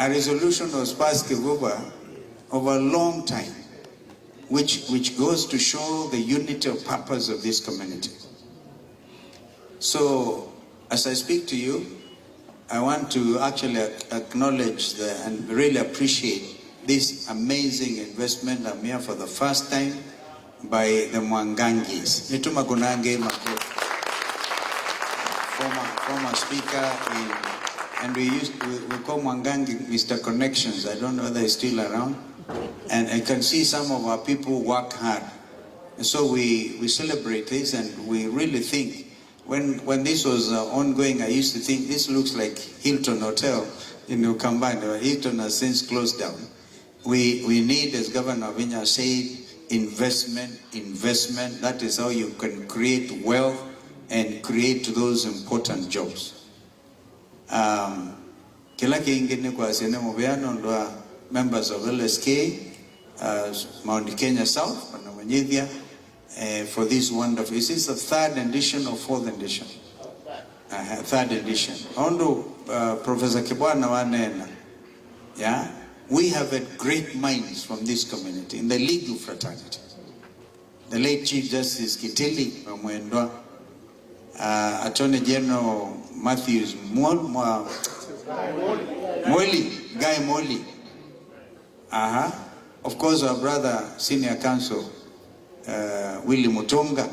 a resolution was passed over a long time, which goes to show the unity of purpose of this community. So, as I speak to you, I want to actually acknowledge and really appreciate this amazing investment. I'm here for the first time by the Mwangangis. Nituma Gunange, former speaker, and we call Mwangangi Mr. Connections. I don't know whether he's still around. And I can see some of our people work hard. And so we celebrate this, and we really think, when this was ongoing, I used to think this looks like Hilton Hotel in Ukambani. Hilton has since closed down. We need, as Governor Vinya said, investment. That is how you can create wealth and create those important jobs. Kila kingine kwa sene mobeano ndo members of LSK, Mount Kenya South, for this wonderful. Is this the third edition or fourth edition? Third edition. Ondo Professor Kibwana Wanena. Yeah, we have had great minds from this community in the legal fraternity. The late Chief Justice Kitili Mwendwa, Attorney General Matthews Guy Molly. Of course, our brother Senior Counsel Willie Mutonga,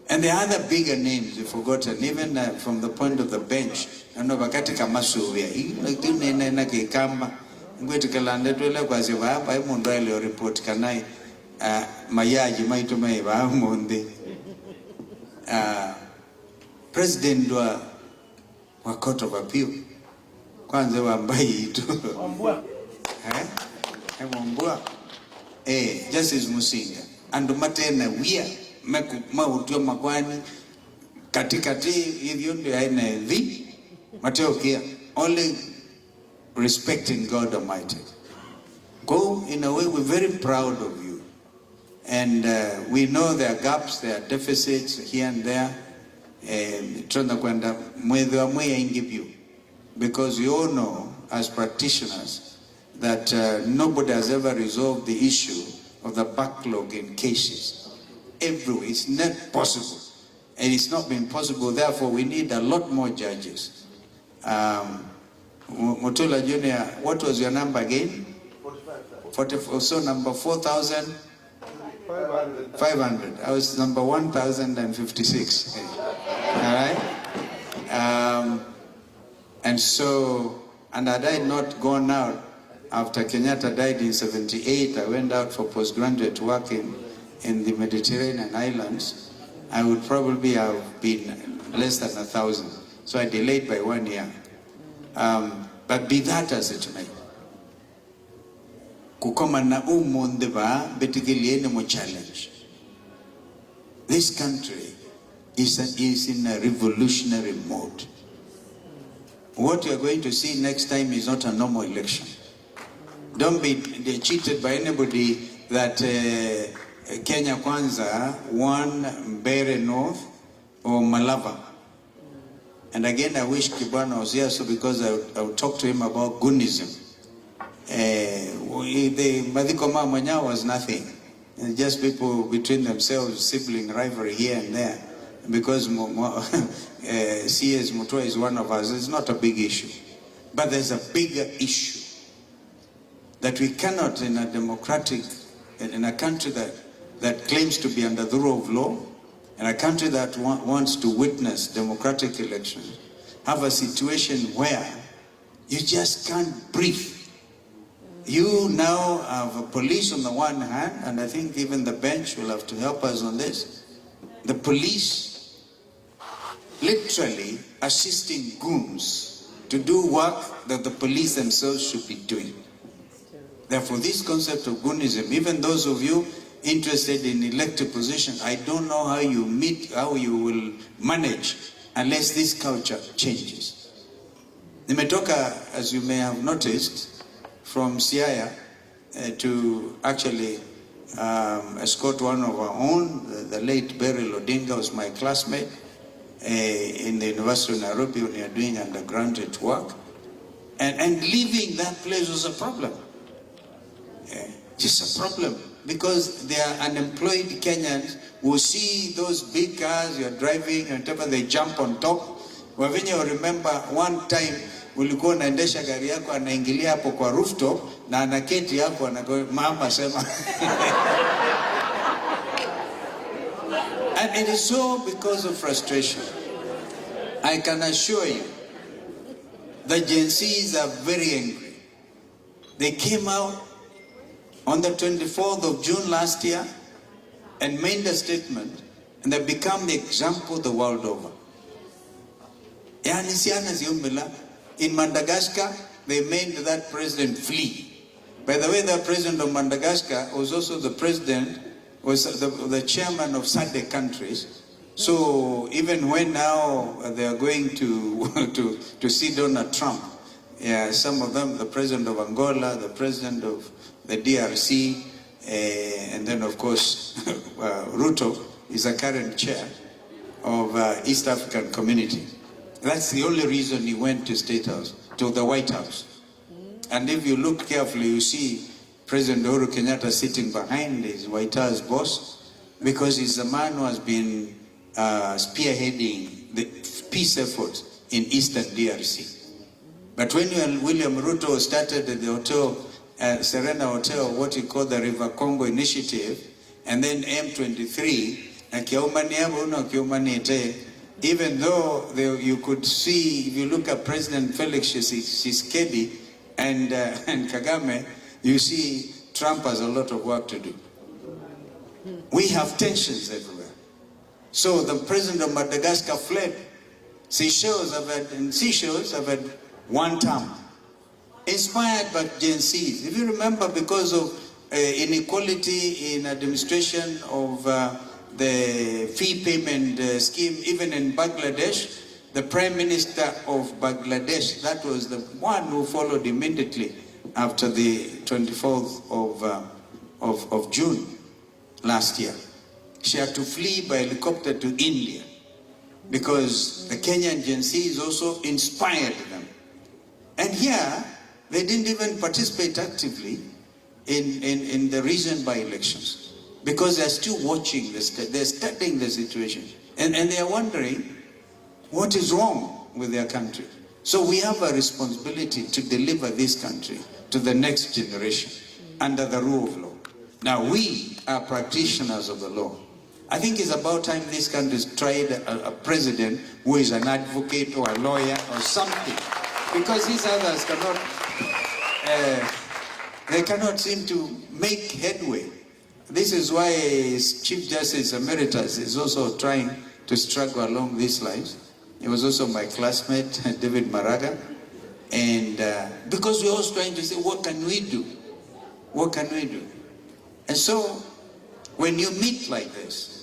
and the other bigger names we've forgotten, even from the point of the bench. And wakati kama suvia, lakini nena kikamba, ngwetu kalanda tuele kwa ziwa hapa, imundo ile report kanai mayaji maituma iwa mundi. President wa Court of Appeal, kwanza wa mbai itu. Mwambua. Justice Musinga. And matena wia mautio makwani katikati hivyo ndio aina hivi Mateo kia only respecting God Almighty. Go in a way, we're very proud of you, and we know there are gaps, there are deficits here and there. Tuna kwenda mwezi wa mwezi ingive you, because you all know as practitioners that nobody has ever resolved the issue of the backlog in cases. Everywhere, it's not possible. And it's not been possible, therefore we need a lot more judges. Mutula Junior, what was your number again? 44. So number 4,500. I was number 1,056. All right? And so, and had I not gone out, after Kenyatta died in 78, I went out for postgraduate work in the Mediterranean islands. I would probably have been less than 1,000. So I delayed by 1 year. But be that as it may, kukoma na umondeba betigeliene mo challenge. This country is in a revolutionary mode. What you are going to see next time is not a normal election. Don't be cheated by anybody that Kenya Kwanza won Mbeere North or Malava. And again, I wish Kibwana was here, so because I would talk to him about goonism. The Madhikoma Mwanya was nothing. Just people between themselves, sibling rivalry here and there. Because CS Mutua is one of us, it's not a big issue. But there's a bigger issue that we cannot, in a democratic, in a country that claims to be under the rule of law, in a country that wants to witness democratic elections, have a situation where you just can't breathe. You now have a police on the one hand, and I think even the bench will have to help us on this. The police literally assisting goons to do work that the police themselves should be doing. Therefore, this concept of goonism, even those of you interested in elected position, I don't know how you will manage unless this culture changes. Nimetoka, as you may have noticed, from Siaya to actually escort one of our own, the late Beryl Odinga was my classmate in the University of Nairobi when we are doing undergraduate work. And leaving that place was a problem. Just a problem. Because they are unemployed Kenyans who see those big cars you're driving and whatever, they jump on top. Wavenye, remember one time ulikuwa unaendesha gari yako anaingilia hapo kwa rooftop na anaketi hapo anago mama sema. And it is so because of frustration. I can assure you, the Gen Zs are very angry. They came out on the 24th of June last year and made a statement, and they become the example the world over. In Madagascar, they made that president flee. By the way, the president of Madagascar was also the president, was the chairman of SADC countries. So even when now they are going to see Donald Trump, some of them, the president of Angola, the president of the DRC, and then of course Ruto is a current chair of East African Community. That's the only reason he went to State House, to the White House. And if you look carefully, you see President Uhuru Kenyatta sitting behind his White House boss, because he's the man who has been spearheading the peace efforts in Eastern DRC. But when William Ruto started at the hotel, Serena Hotel, what he called the River Congo Initiative, and then M23, even though you could see, if you look at President Felix Tshisekedi and Kagame, you see Trump has a lot of work to do. We have tensions everywhere. So the president of Madagascar fled. Seychelles have had one term. Inspired by Gen Zs. If you remember, because of inequality in administration of the fee payment scheme, even in Bangladesh, the Prime Minister of Bangladesh, that was the one who followed immediately after the 24th of June last year. She had to flee by helicopter to India because the Kenyan Gen Zs also inspired them. And here, they didn't even participate actively in the recent by-elections because they're still watching this, they're studying the situation. And they're wondering what is wrong with their country. So we have a responsibility to deliver this country to the next generation under the rule of law. Now we are practitioners of the law. I think it's about time this country tried a president who is an advocate or a lawyer or something. Because these others cannot, they cannot seem to make headway. This is why Chief Justice Emeritus is also trying to struggle along these lines. He was also my classmate, David Maraga. And because we're always trying to say, what can we do? What can we do? And so, when you meet like this,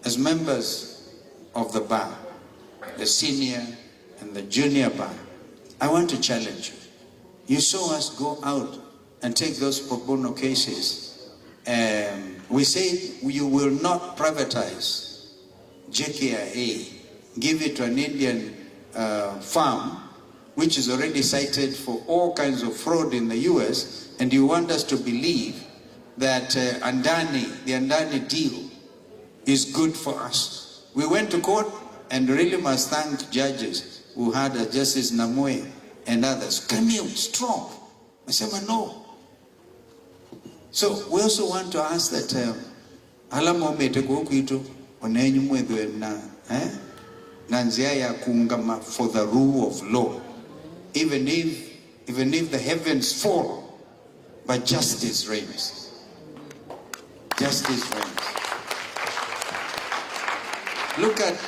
as members of the bar, the senior and the junior bar, I want to challenge you. You saw us go out and take those pro bono cases. We said you will not privatize JKIA, give it to an Indian farm, which is already cited for all kinds of fraud in the US, and you want us to believe that the Andani deal is good for us. We went to court and really must thank judges who had Justice Namoe and others. Come here, strong. I said, no. So we also want to ask that alamo metego kuito onenyu mwedwe na nzia ya kuungama for the rule of law. Even if the heavens fall, but justice reigns. Justice reigns. Look at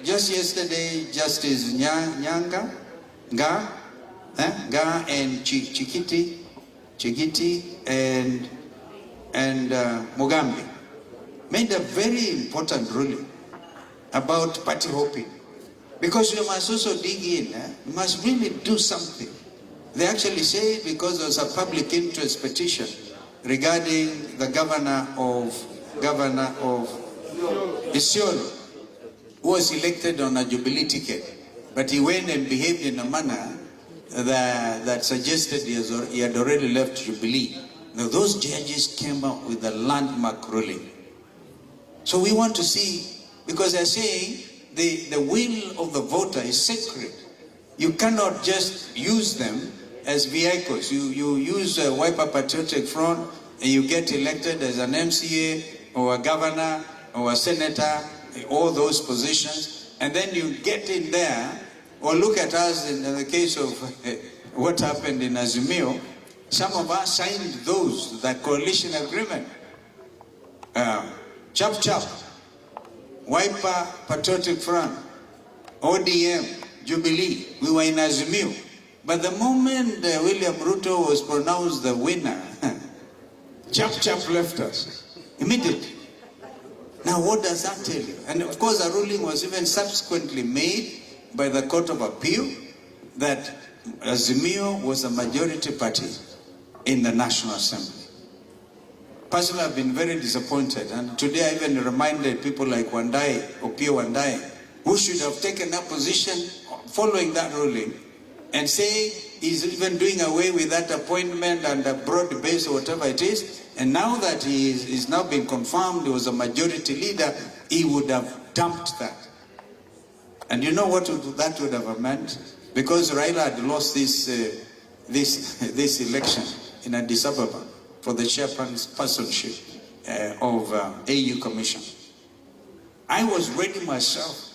just yesterday, Justice Nyanga, Nga and Chikiti and Mugambi made a very important ruling about party hopping. Because you must also dig in, you must really do something. They actually say because there's a public interest petition regarding the governor of Isiolo, who was elected on a Jubilee ticket, but he went and behaved in a manner that suggested he had already left Jubilee. Now those judges came up with a landmark ruling. So we want to see, because they're saying the will of the voter is sacred. You cannot just use them as vehicles. You use a Wiper Patriotic Front and you get elected as an MCA or a governor or a senator, all those positions, and then you get in there. Or look at us in the case of what happened in Azimio. Some of us signed that coalition agreement. Chap, Wiper Patriotic Front, ODM, Jubilee, we were in Azimio. But the moment William Ruto was pronounced the winner, Chap left us immediately. Now what does that tell you? And of course a ruling was even subsequently made by the Court of Appeal that Azimio was a majority party in the National Assembly. Personally, I've been very disappointed, and today I even reminded people like Opiyo Wandayi, who should have taken that position following that ruling and say he's even doing away with that appointment and a broad base or whatever it is, and now that he's now been confirmed he was a majority leader, he would have dumped that. And you know what that would have meant? Because Raila had lost this election in Addis Ababa for the chairpersonship of AU Commission. I was ready myself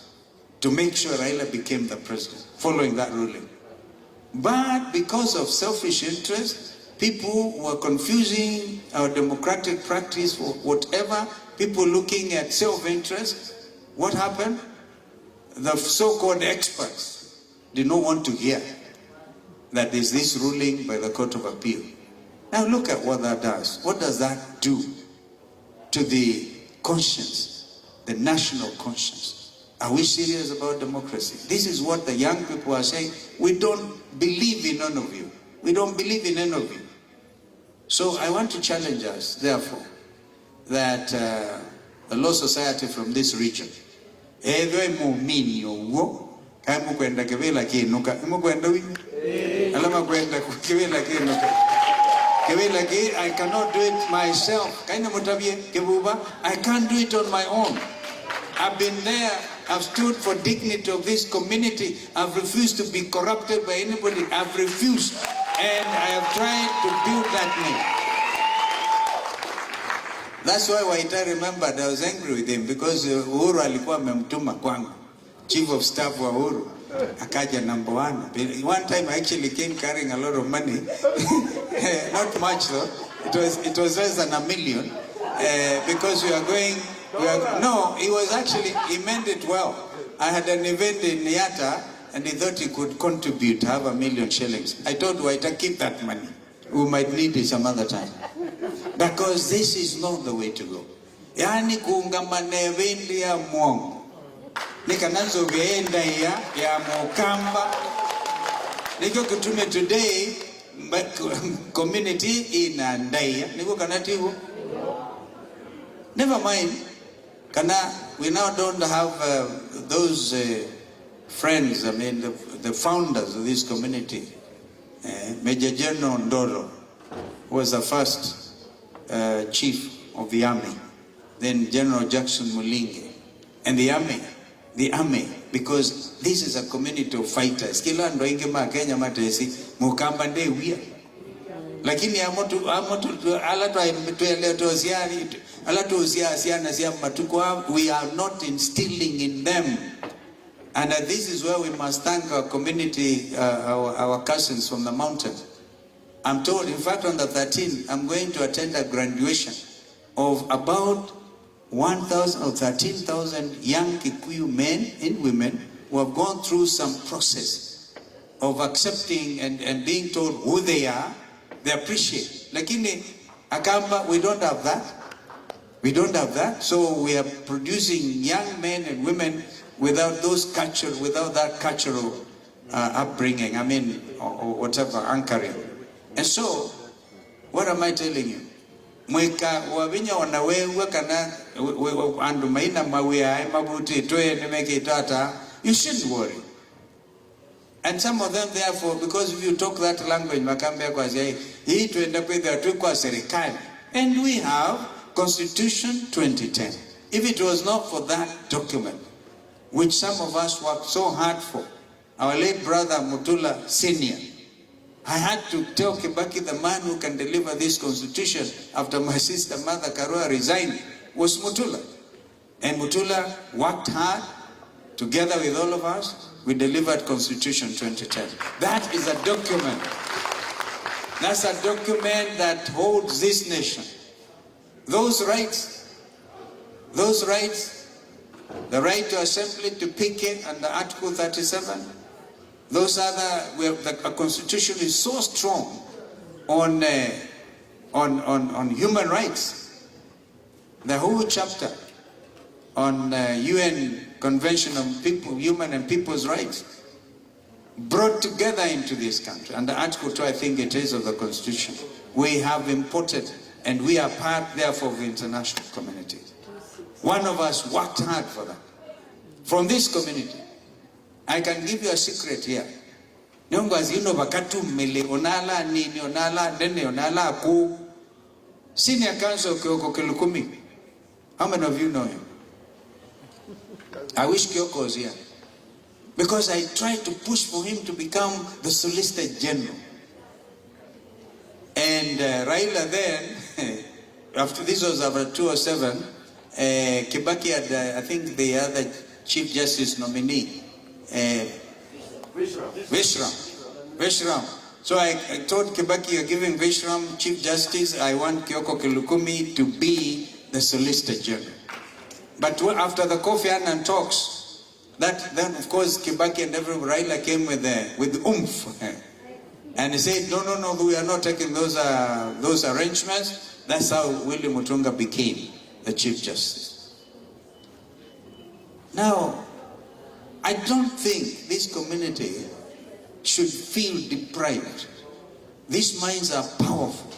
to make sure Raila became the president following that ruling. But because of selfish interest, people were confusing our democratic practice for whatever, people looking at self-interest. What happened? The so-called experts did not want to hear that there's this ruling by the Court of Appeal. Now look at what that does. What does that do to the conscience, the national conscience? Are we serious about democracy? This is what the young people are saying. We don't believe in none of you. We don't believe in any of you. So I want to challenge us, therefore, that the Law Society from this region, I cannot do it myself. I can't do it on my own. I've been there. I've stood for dignity of this community. I've refused to be corrupted by anybody. I've refused. And I have tried to build that name. That's why Waita remembered I was angry with him, because Uhuru alikuwa amemtuma kwangu. Chief of Staff wa Uhuru. Akaja number 1. One time I actually came carrying a lot of money. Not much though. It was less than $1 million. Because no, he meant it well. I had an event in Niata and he thought he could contribute to have $1 million shillings. I told Waita, keep that money. We might need it some other time. Because this is not the way to go. Yani kuungamana eventi ya mwongo. Nikanazo vienda ya mokamba. Niko kutume today, but community in Andaya. Niko kanativo. Never mind. We now don't have those friends, I mean the founders of this community. Major General Ndoro was the first chief of the army. Then General Jackson Mulingi. And the army, because this is a community of fighters. Kila ndo inge Kenya matesi mukamba nde wia. Lakini we are not instilling in them. And this is where we must thank our community, our cousins from the mountain. I'm told, in fact, on the 13th, I'm going to attend a graduation of about 1,000 or 13,000 young Kikuyu men and women who have gone through some process of accepting and being told who they are. They appreciate. Lakini Akamba, we don't have that. We don't have that. So we are producing young men and women without that cultural upbringing, I mean, or whatever, anchoring. And so, what am I telling you? Mweka wabinya wanawewe kana andu maina mawia mabuti toe nemeke tata. You shouldn't worry. And some of them, therefore, because if you talk that language, and we have Constitution 2010. If it was not for that document, which some of us worked so hard for, our late brother Mutula Senior, I had to tell Kibaki, the man who can deliver this constitution after my sister Mother Karua resigned, was Mutula. And Mutula worked hard together with all of us. We delivered Constitution 2010. That is a document. That's a document that holds this nation. Those rights, the right to assembly, to picket under Article 37, those other, the Constitution is so strong on human rights. The whole chapter on UN Convention on Human and People's Rights brought together into this country. Under Article 2, I think it is, of the Constitution, we have imported, and we are part, therefore, of the international community. One of us worked hard for that. From this community, I can give you a secret here. Senior Counsel Kyoko Kilukumi. How many of you know him? I wish Kyoko was here. Because I tried to push for him to become the Solicitor General. And Raila then, after this was after 2007, Kibaki had, I think, the other Chief Justice nominee, Vishram. So I told Kibaki, you're giving Vishram Chief Justice, I want Kyoko Kilukumi to be the Solicitor General. But after the Kofi Annan talks, then of course Kibaki and everybody, Raila came with oomph. And he said, no, we are not taking those arrangements. That's how Willie Mutunga became the Chief Justice. Now, I don't think this community should feel deprived. These minds are powerful.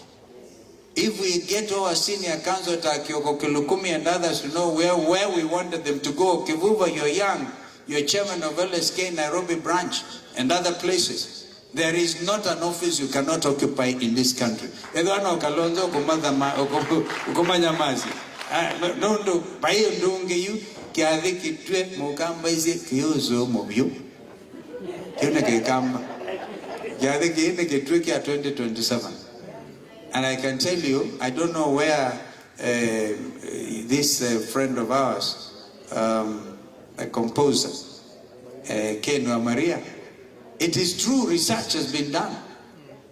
If we get our senior counsel, Kyoko Kilukumi and others, to know where we wanted them to go, Kivuva, you're young, you're chairman of LSK Nairobi branch and other places. There is not an office you cannot occupy in this country. Edwano Kalonzo ukumanya mazi. No, payo ndunge yu kiadhi kitwe mukamba izi kiyozo mobyo. Kione kikamba. Kiadhi kiene kitwe kia 2027. And I can tell you, I don't know where this friend of ours, a composer, Kenwa Maria. It is true, research has been done.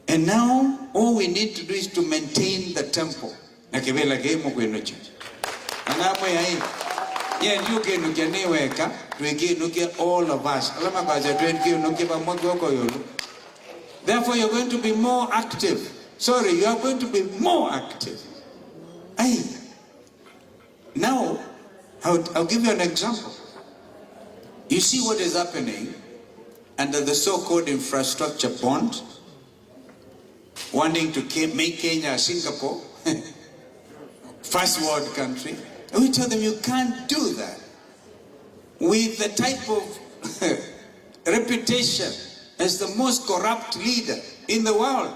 And now, all we need to do is to maintain the tempo. All of us. Therefore, you're going to be more active. Sorry, you are going to be more active. Now, I'll give you an example. You see what is happening under the so-called infrastructure bond, wanting to make Kenya Singapore, first world country. And we tell them you can't do that. With the type of reputation as the most corrupt leader in the world,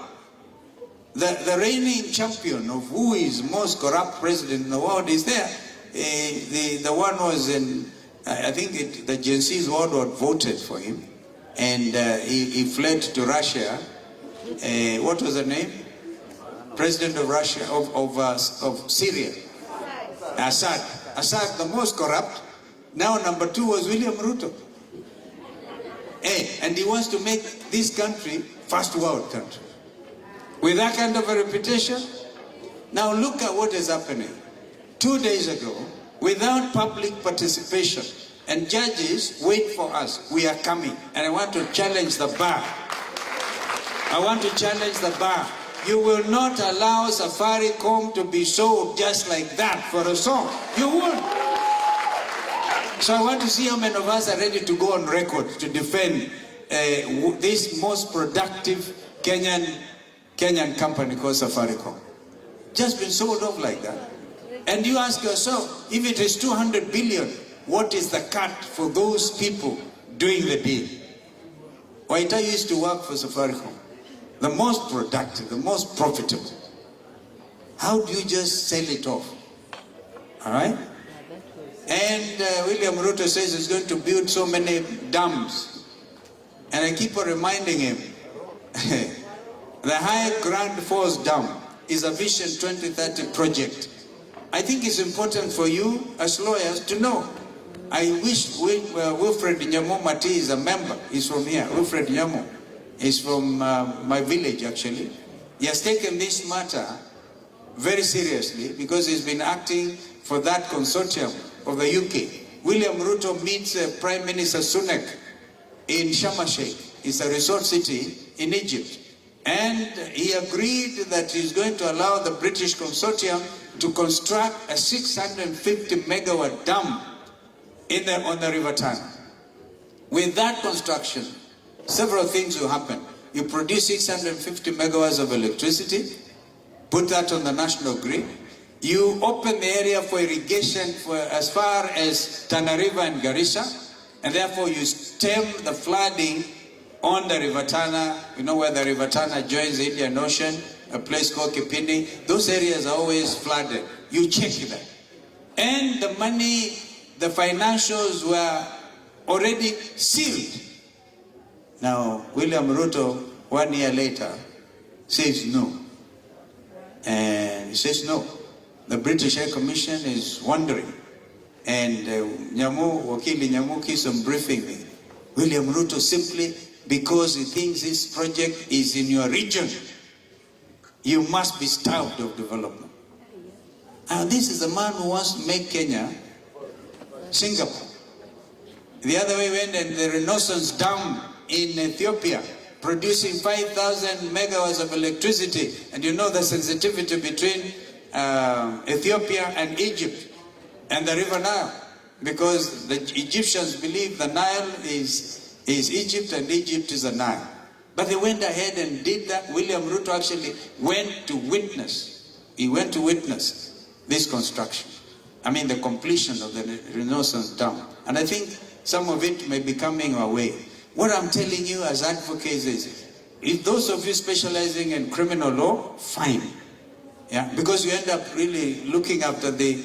the reigning champion of who is most corrupt president in the world is there. The one was in, I think the Gen Z's world voted for him. And he fled to Russia. What was the name? President of Russia, of Syria. Assad. Assad, the most corrupt. Now number 2 was William Ruto. And he wants to make this country first world country. With that kind of a reputation. Now look at what is happening. 2 days ago, without public participation, and judges, wait for us. We are coming. And I want to challenge the bar. I want to challenge the bar. You will not allow Safaricom to be sold just like that for a song. You won't. So I want to see how many of us are ready to go on record to defend this most productive Kenyan company called Safaricom. Just been sold off like that. And you ask yourself, if it is 200 billion, what is the cut for those people doing the deal? Waita used to work for Safaricom. The most productive, the most profitable. How do you just sell it off? All right? And William Ruto says he's going to build so many dams. And I keep on reminding him, the High Grand Falls Dam is a Vision 2030 project. I think it's important for you as lawyers to know. I wish Wilfred Nyamo Mati is a member. He's from here. Wilfred Nyamo is from my village, actually. He has taken this matter very seriously because he's been acting for that consortium of the UK. William Ruto meets Prime Minister Sunak in Sharm el-Sheikh. It's a resort city in Egypt. And he agreed that he's going to allow the British consortium to construct a 650 megawatt dam on the River Tana. With that construction, several things will happen. You produce 650 megawatts of electricity, put that on the national grid. You open the area for irrigation for as far as Tana River and Garissa, and therefore you stem the flooding on the River Tana. You know where the River Tana joins the Indian Ocean, a place called Kipindi. Those areas are always flooded. You check that. And the money, the financials were already sealed. Now, William Ruto, 1 year later, says no. And he says no. The British High Commission is wondering. And Wakili Nyamu keeps on briefing me. William Ruto simply, because he thinks this project is in your region, you must be starved of development. And this is a man who wants to make Kenya Singapore. The other way went, and the Renaissance Dam in Ethiopia, producing 5,000 megawatts of electricity. And you know the sensitivity between Ethiopia and Egypt and the River Nile, because the Egyptians believe the Nile is Egypt and Egypt is the Nile. But they went ahead and did that. William Ruto actually went to witness. He went to witness this construction. I mean, the completion of the Renaissance Dam. And I think some of it may be coming our way. What I'm telling you as advocates is, if those of you specializing in criminal law, fine. Yeah, because you end up really looking after the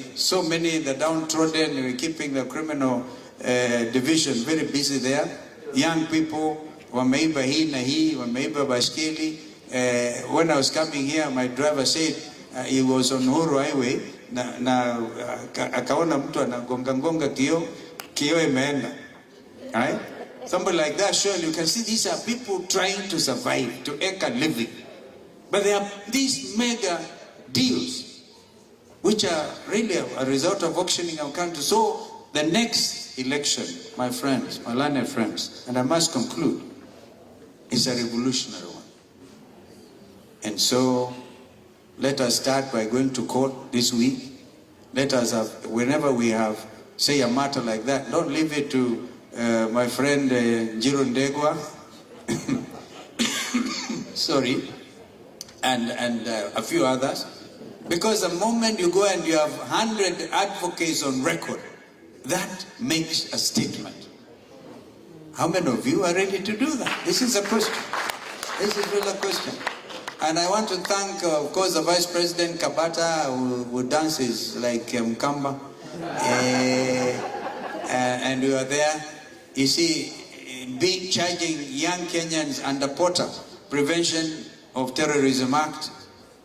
downtrodden, we're keeping the criminal division very busy there. Young people, wameiba hii na hii, wameiba baiskeli. When I was coming here, my driver said he was on Uhuru Highway, akaona mtu anagonga kio imeenda. Right? Somebody like that, surely you can see these are people trying to survive, to make a living. But there are these mega deals, which are really a result of auctioning our country. So the next election, my friends, my learned friends, and I must conclude, is a revolutionary one. And so let us start by going to court this week. Let us have, whenever we have, say, a matter like that, don't leave it to my friend Jiro Ndegwa, sorry, and a few others. Because the moment you go and you have 100 advocates on record, that makes a statement. How many of you are ready to do that? This is a question. This is really a question. And I want to thank, of course, the Vice President Kabata, who dances like Mkamba. And you are there. You see, charging young Kenyans under POTA, Prevention of Terrorism Act,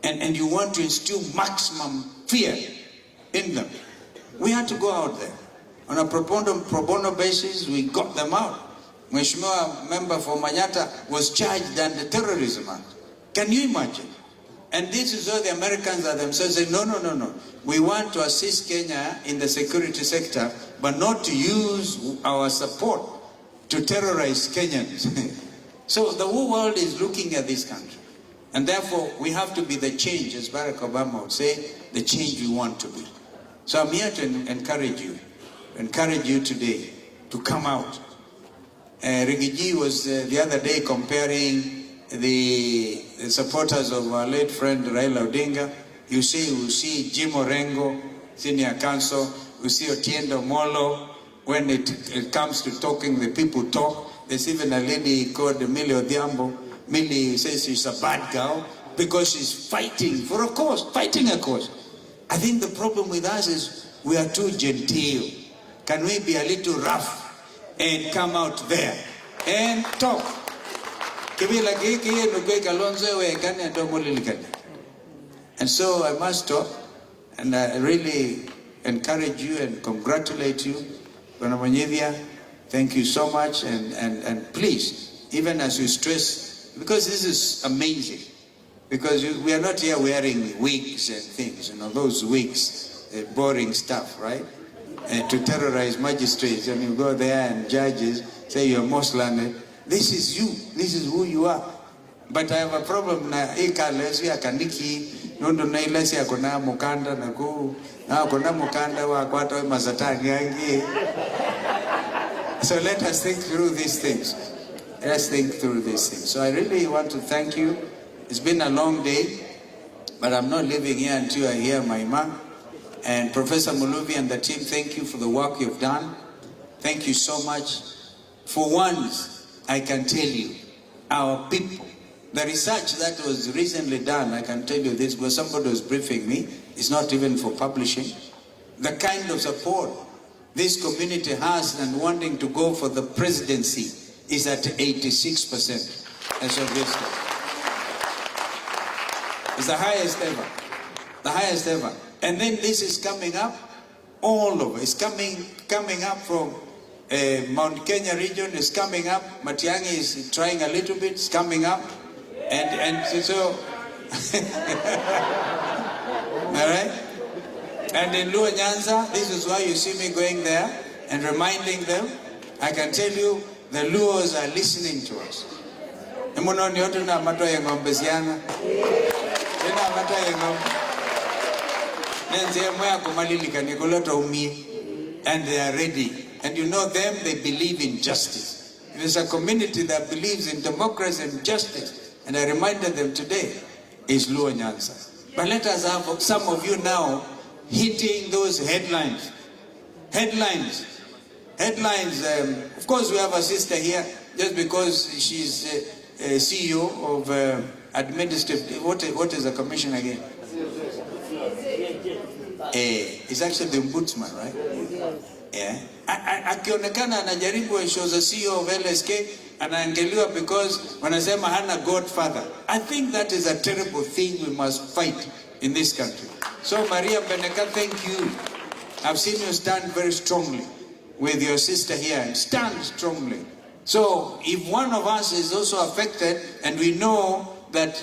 and you want to instill maximum fear in them. We had to go out there. On a pro bono basis, we got them out. Mheshimiwa member for Manyata was charged under the Terrorism Act. Can you imagine? And this is where the Americans are themselves saying, no. We want to assist Kenya in the security sector, but not to use our support to terrorize Kenyans. So the whole world is looking at this country. And therefore, we have to be the change, as Barack Obama would say, the change we want to be. So I'm here to encourage you today to come out. Rigiji was the other day comparing the supporters of our late friend Raila Odinga. You see Jim Orengo, senior counsel, you see Otiendo Molo. When it comes to talking, the people talk. There's even a lady called Millie Odhiambo. Millie says she's a bad girl because she's fighting for a cause, fighting a cause. I think the problem with us is we are too genteel. Can we be a little rough and come out there and talk? And so I must talk, and I really encourage you and congratulate you. Thank you so much, and please, even as you stress, because this is amazing, because we are not here wearing wigs and things, those wigs, boring stuff, right? And to terrorize magistrates, and you go there and judges say you're most learned. This is you, this is who you are. But I have a problem na ikalesi akaniki nondo na ilesi akona mukanda na ku na akona mukanda wa kwata mazatani yangi. So let us think through these things. Let us think through these things. So I really want to thank you. It's been a long day, but I'm not leaving here until I hear my mom. And Professor Muluvi and the team, thank you for the work you've done. Thank you so much. For once, I can tell you, our people, the research that was recently done, I can tell you this, because somebody was briefing me, it's not even for publishing. The kind of support this community has and wanting to go for the presidency is at 86% as of this day. It's the highest ever. The highest ever. And then this is coming up all over. It's coming up from Mount Kenya region, is coming up. Matiang'i is trying a little bit, it's coming up. And so, all right? And in Luo Nyanza, this is why you see me going there and reminding them. I can tell you, the Luos are listening to us. And they are ready. And you know them, they believe in justice. It is a community that believes in democracy and justice. And I reminded them today, is Luo Nyanza. But let us have some of you now hitting those headlines. Headlines. Of course, we have a sister here, just because she's a CEO of administrative. What is the commission again? It's actually the ombudsman, right? Yeah. Akionekana anajaribu, she was a CEO of LSK, anaangeliwa because wanasema hana godfather. I think that is a terrible thing we must fight in this country. So Maria Beneka, thank you. I've seen you stand very strongly with your sister here, and stand strongly. So if one of us is also affected, and we know that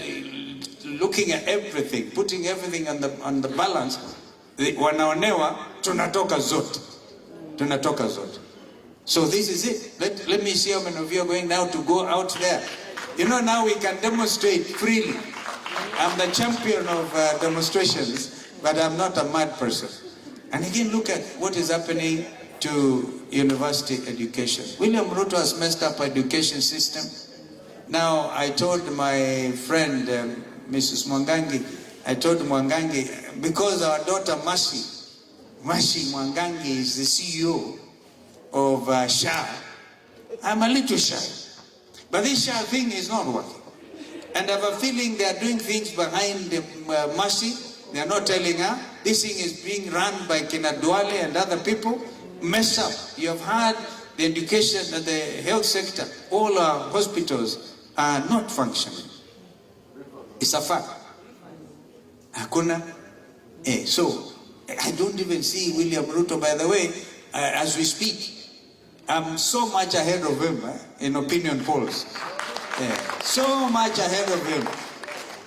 looking at everything, putting everything on the balance, wanaonewa tunatoka zote. So this is it. Let me see how many of you are going now to go out there. Now we can demonstrate freely. I'm the champion of demonstrations, but I'm not a mad person. And again, look at what is happening to university education. William Ruto has messed up education system. Now, I told my friend, Mrs. Mwangangi, because our daughter Mashi Mwangangi is the CEO of SHA, I'm a little shy. But this SHA thing is not working. And I have a feeling they are doing things behind Mashi. They are not telling her. This thing is being run by Kina Duale and other people. Mess up. You have had the education and the health sector. All our hospitals are not functioning. It's a fact. Hakuna. So, I don't even see William Ruto, by the way, as we speak. I'm so much ahead of him in opinion polls. So much ahead of him.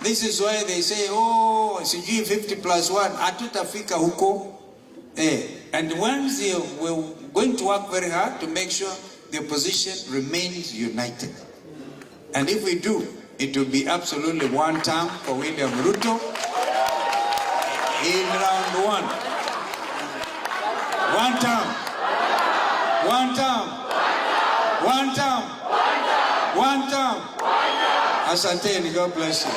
This is why they say, oh, CG 50+1, hatutafika huko. And once we're going to work very hard to make sure the opposition remains united. And if we do, it will be absolutely one term for William Ruto in round one. One term. One term. One term. One term. Asanteni, God bless you.